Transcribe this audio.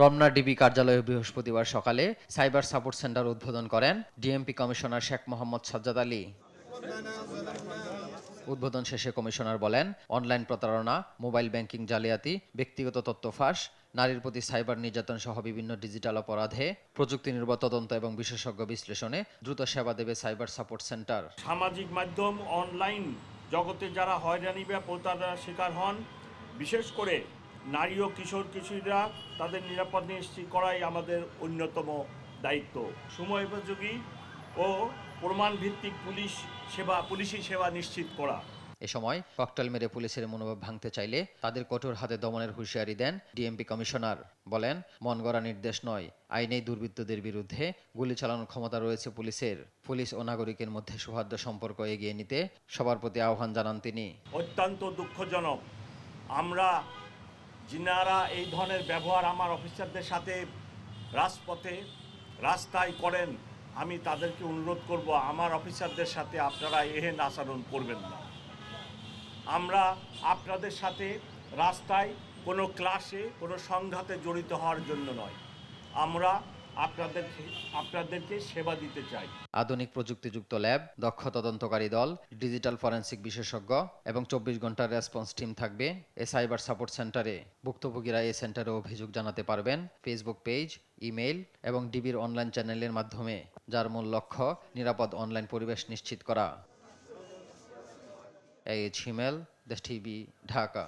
Ramna DB কার্যালয়ে বৃহস্পতিবার সকালে সাইবার সাপোর্ট সেন্টার উদ্বোধন করেন ডিএমপি কমিশনার শেখ মোহাম্মদ সাজ্জাদ আলী। উদ্বোধন শেষে কমিশনার বলেন, অনলাইন প্রতারণা, মোবাইল ব্যাংকিং জালিয়াতি, ব্যক্তিগত তথ্য ফাঁস, নারীর প্রতি সাইবার নির্যাতন সহ বিভিন্ন ডিজিটাল অপরাধে প্রযুক্তি নির্ভর তদন্ত এবং বিশেষজ্ঞ বিশ্লেষণে দ্রুত সেবা দেবে সাইবার সাপোর্ট সেন্টার। সামাজিক মাধ্যম, অনলাইন জগতে যারা হয়রানি বা প্রতারণার শিকার হন, বিশেষ করে নারী ও কিশোর কিশোরীরা, তাদের নিরাপদ নিশ্চিত করাই আমাদের অন্যতম দায়িত্ব। সময়োপযোগী ও প্রমাণভিত্তিক পুলিশি সেবা নিশ্চিত করা। এ সময় ককটেল মেরে পুলিশের মনোভাব ভাঙতে চাইলে তাদের কঠোর হাতে দমনের হুঁশিয়ারি দেন ডিএমপি কমিশনার। বলেন, মন গড়া নির্দেশ নয়, আইনেই দুর্বৃত্তদের বিরুদ্ধে গুলি চালানোর ক্ষমতা রয়েছে পুলিশের। পুলিশ ও নাগরিকের মধ্যে সৌহার্দ্য সম্পর্ক এগিয়ে নিতে সবার প্রতি আহ্বান জানান তিনি। অত্যন্ত দুঃখজনক, আমরা যিনারা এই ধরনের ব্যবহার আমার অফিসারদের সাথে রাজপথে রাস্তায় করেন, আমি তাদেরকে অনুরোধ করব, আমার অফিসারদের সাথে আপনারা এহেন আচরণ করবেন না। আমরা আপনাদের সাথে রাস্তায় কোনো ক্লাসে কোনো সংঘাতে জড়িত হওয়ার জন্য নয়, আমরা আপনাদেরকে সেবা দিতে চাই। আধুনিক প্রযুক্তিযুক্ত ল্যাব, দক্ষ তদন্তকারী দল, ডিজিটাল ফরেনসিক বিশেষজ্ঞ এবং 24 ঘন্টার রেসপন্স টিম থাকবে এ সাইবার সাপোর্ট সেন্টারে। ভুক্তভোগীরা এই সেন্টারে অভিযোগ জানাতে পারবেন ফেসবুক পেজ, ইমেইল এবং ডিবির অনলাইন চ্যানেলের মাধ্যমে, যার মূল লক্ষ্য নিরাপদ অনলাইন পরিবেশ নিশ্চিত করা। এইচ হিমেল, দেশ টিভি, ঢাকা।